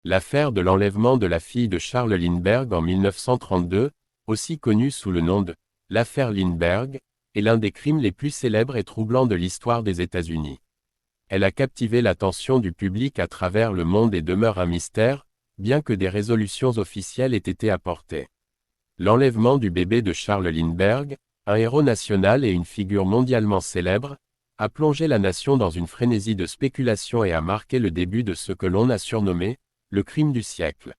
L'affaire de l'enlèvement de la fille de Charles Lindbergh en 1932, aussi connue sous le nom de « l'affaire Lindbergh », est l'un des crimes les plus célèbres et troublants de l'histoire des États-Unis. Elle a captivé l'attention du public à travers le monde et demeure un mystère, bien que des résolutions officielles aient été apportées. L'enlèvement du bébé de Charles Lindbergh, un héros national et une figure mondialement célèbre, a plongé la nation dans une frénésie de spéculation et a marqué le début de ce que l'on a surnommé le crime du siècle.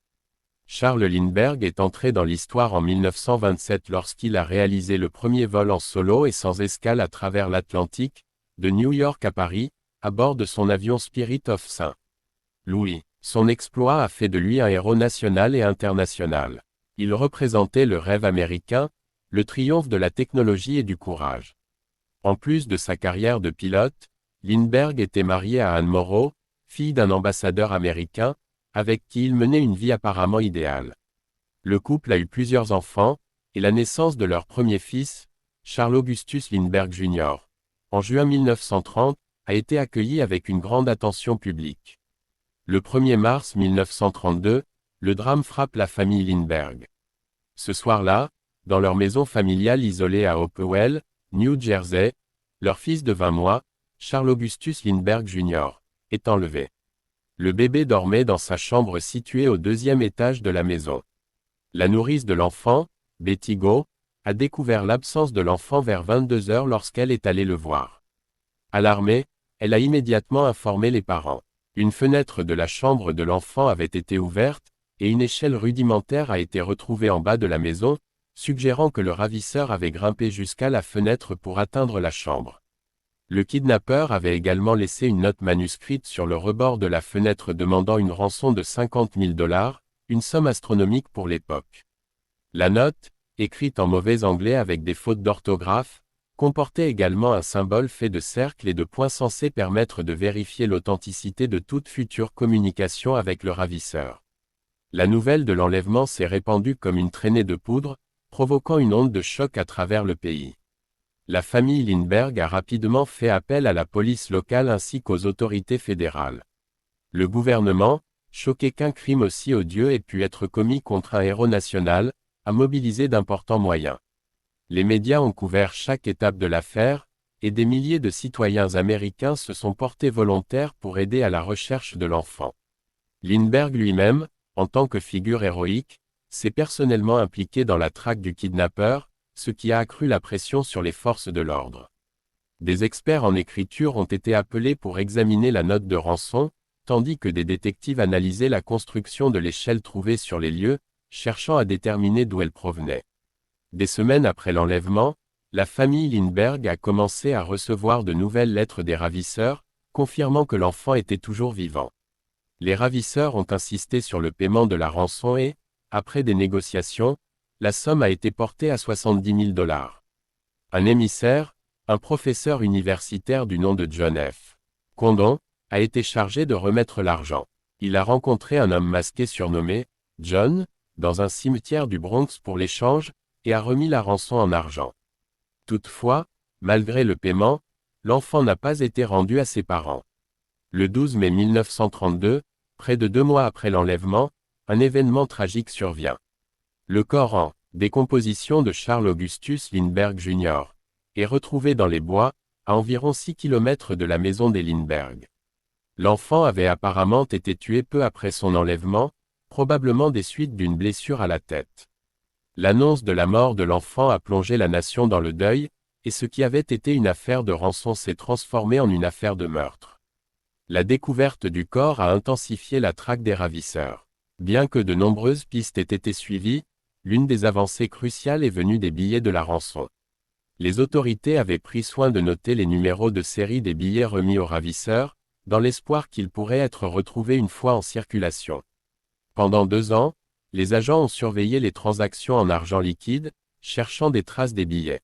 Charles Lindbergh est entré dans l'histoire en 1927 lorsqu'il a réalisé le premier vol en solo et sans escale à travers l'Atlantique, de New York à Paris, à bord de son avion Spirit of St. Louis. Son exploit a fait de lui un héros national et international. Il représentait le rêve américain, le triomphe de la technologie et du courage. En plus de sa carrière de pilote, Lindbergh était marié à Anne Morrow, fille d'un ambassadeur américain, avec qui il menait une vie apparemment idéale. Le couple a eu plusieurs enfants, et la naissance de leur premier fils, Charles Augustus Lindbergh Jr., en juin 1930, a été accueillie avec une grande attention publique. Le 1er mars 1932, le drame frappe la famille Lindbergh. Ce soir-là, dans leur maison familiale isolée à Hopewell, New Jersey, leur fils de 20 mois, Charles Augustus Lindbergh Jr., est enlevé. Le bébé dormait dans sa chambre située au 2e étage de la maison. La nourrice de l'enfant, Betty Go, a découvert l'absence de l'enfant vers 22 heures lorsqu'elle est allée le voir. Alarmée, elle a immédiatement informé les parents. Une fenêtre de la chambre de l'enfant avait été ouverte, et une échelle rudimentaire a été retrouvée en bas de la maison, suggérant que le ravisseur avait grimpé jusqu'à la fenêtre pour atteindre la chambre. Le kidnappeur avait également laissé une note manuscrite sur le rebord de la fenêtre demandant une rançon de 50 000 $, une somme astronomique pour l'époque. La note, écrite en mauvais anglais avec des fautes d'orthographe, comportait également un symbole fait de cercles et de points censé permettre de vérifier l'authenticité de toute future communication avec le ravisseur. La nouvelle de l'enlèvement s'est répandue comme une traînée de poudre, provoquant une onde de choc à travers le pays. La famille Lindbergh a rapidement fait appel à la police locale ainsi qu'aux autorités fédérales. Le gouvernement, choqué qu'un crime aussi odieux ait pu être commis contre un héros national, a mobilisé d'importants moyens. Les médias ont couvert chaque étape de l'affaire, et des milliers de citoyens américains se sont portés volontaires pour aider à la recherche de l'enfant. Lindbergh lui-même, en tant que figure héroïque, s'est personnellement impliqué dans la traque du kidnappeur, ce qui a accru la pression sur les forces de l'ordre. Des experts en écriture ont été appelés pour examiner la note de rançon, tandis que des détectives analysaient la construction de l'échelle trouvée sur les lieux, cherchant à déterminer d'où elle provenait. Des semaines après l'enlèvement, la famille Lindbergh a commencé à recevoir de nouvelles lettres des ravisseurs, confirmant que l'enfant était toujours vivant. Les ravisseurs ont insisté sur le paiement de la rançon et, après des négociations, la somme a été portée à 70 000 $. Un émissaire, un professeur universitaire du nom de John F. Condon, a été chargé de remettre l'argent. Il a rencontré un homme masqué surnommé John, dans un cimetière du Bronx pour l'échange, et a remis la rançon en argent. Toutefois, malgré le paiement, l'enfant n'a pas été rendu à ses parents. Le 12 mai 1932, près de 2 mois après l'enlèvement, un événement tragique survient. Le corps en décomposition de Charles Augustus Lindbergh Jr. est retrouvé dans les bois, à environ 6 km de la maison des Lindbergh. L'enfant avait apparemment été tué peu après son enlèvement, probablement des suites d'une blessure à la tête. L'annonce de la mort de l'enfant a plongé la nation dans le deuil, et ce qui avait été une affaire de rançon s'est transformé en une affaire de meurtre. La découverte du corps a intensifié la traque des ravisseurs. Bien que de nombreuses pistes aient été suivies, l'une des avancées cruciales est venue des billets de la rançon. Les autorités avaient pris soin de noter les numéros de série des billets remis aux ravisseurs, dans l'espoir qu'ils pourraient être retrouvés une fois en circulation. Pendant 2 ans, les agents ont surveillé les transactions en argent liquide, cherchant des traces des billets.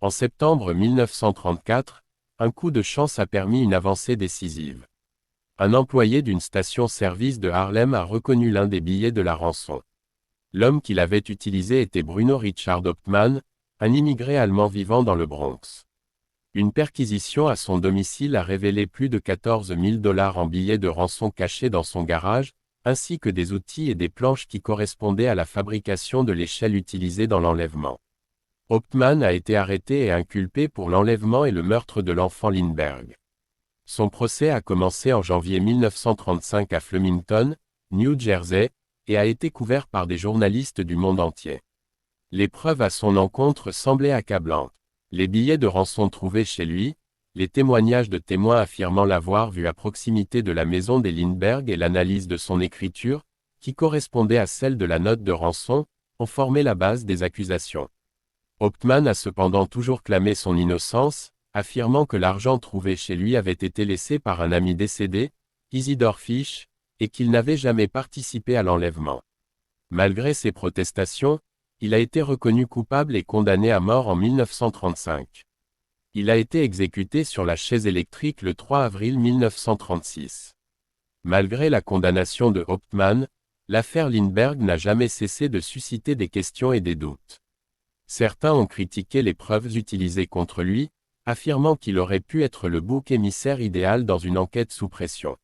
En septembre 1934, un coup de chance a permis une avancée décisive. Un employé d'une station-service de Harlem a reconnu l'un des billets de la rançon. L'homme qui l'avait utilisé était Bruno Richard Hauptmann, un immigré allemand vivant dans le Bronx. Une perquisition à son domicile a révélé plus de 14 000 $ en billets de rançon cachés dans son garage, ainsi que des outils et des planches qui correspondaient à la fabrication de l'échelle utilisée dans l'enlèvement. Hauptmann a été arrêté et inculpé pour l'enlèvement et le meurtre de l'enfant Lindbergh. Son procès a commencé en janvier 1935 à Flemington, New Jersey, et a été couvert par des journalistes du monde entier. Les preuves à son encontre semblaient accablantes. Les billets de rançon trouvés chez lui, les témoignages de témoins affirmant l'avoir vu à proximité de la maison des Lindbergh et l'analyse de son écriture, qui correspondait à celle de la note de rançon, ont formé la base des accusations. Hauptmann a cependant toujours clamé son innocence, affirmant que l'argent trouvé chez lui avait été laissé par un ami décédé, Isidore Fish, et qu'il n'avait jamais participé à l'enlèvement. Malgré ses protestations, il a été reconnu coupable et condamné à mort en 1935. Il a été exécuté sur la chaise électrique le 3 avril 1936. Malgré la condamnation de Hauptmann, l'affaire Lindbergh n'a jamais cessé de susciter des questions et des doutes. Certains ont critiqué les preuves utilisées contre lui, affirmant qu'il aurait pu être le bouc émissaire idéal dans une enquête sous pression.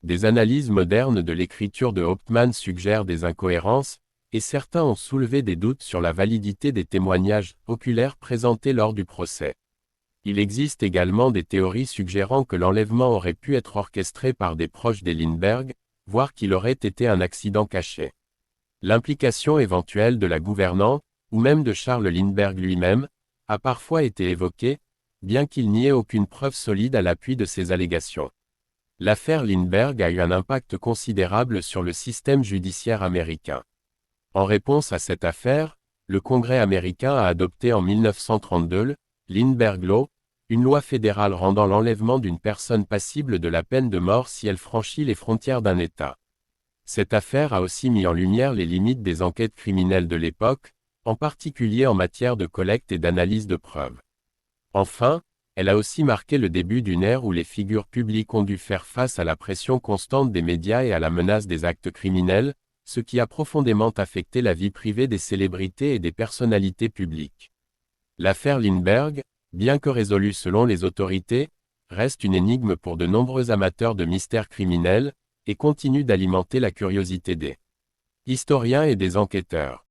Des analyses modernes de l'écriture de Hauptmann suggèrent des incohérences, et certains ont soulevé des doutes sur la validité des témoignages oculaires présentés lors du procès. Il existe également des théories suggérant que l'enlèvement aurait pu être orchestré par des proches des Lindbergh, voire qu'il aurait été un accident caché. L'implication éventuelle de la gouvernante, ou même de Charles Lindbergh lui-même, a parfois été évoquée, bien qu'il n'y ait aucune preuve solide à l'appui de ces allégations. L'affaire Lindbergh a eu un impact considérable sur le système judiciaire américain. En réponse à cette affaire, le Congrès américain a adopté en 1932 le Lindbergh Law, une loi fédérale rendant l'enlèvement d'une personne passible de la peine de mort si elle franchit les frontières d'un État. Cette affaire a aussi mis en lumière les limites des enquêtes criminelles de l'époque, en particulier en matière de collecte et d'analyse de preuves. Enfin, elle a aussi marqué le début d'une ère où les figures publiques ont dû faire face à la pression constante des médias et à la menace des actes criminels, ce qui a profondément affecté la vie privée des célébrités et des personnalités publiques. L'affaire Lindbergh, bien que résolue selon les autorités, reste une énigme pour de nombreux amateurs de mystères criminels, et continue d'alimenter la curiosité des historiens et des enquêteurs.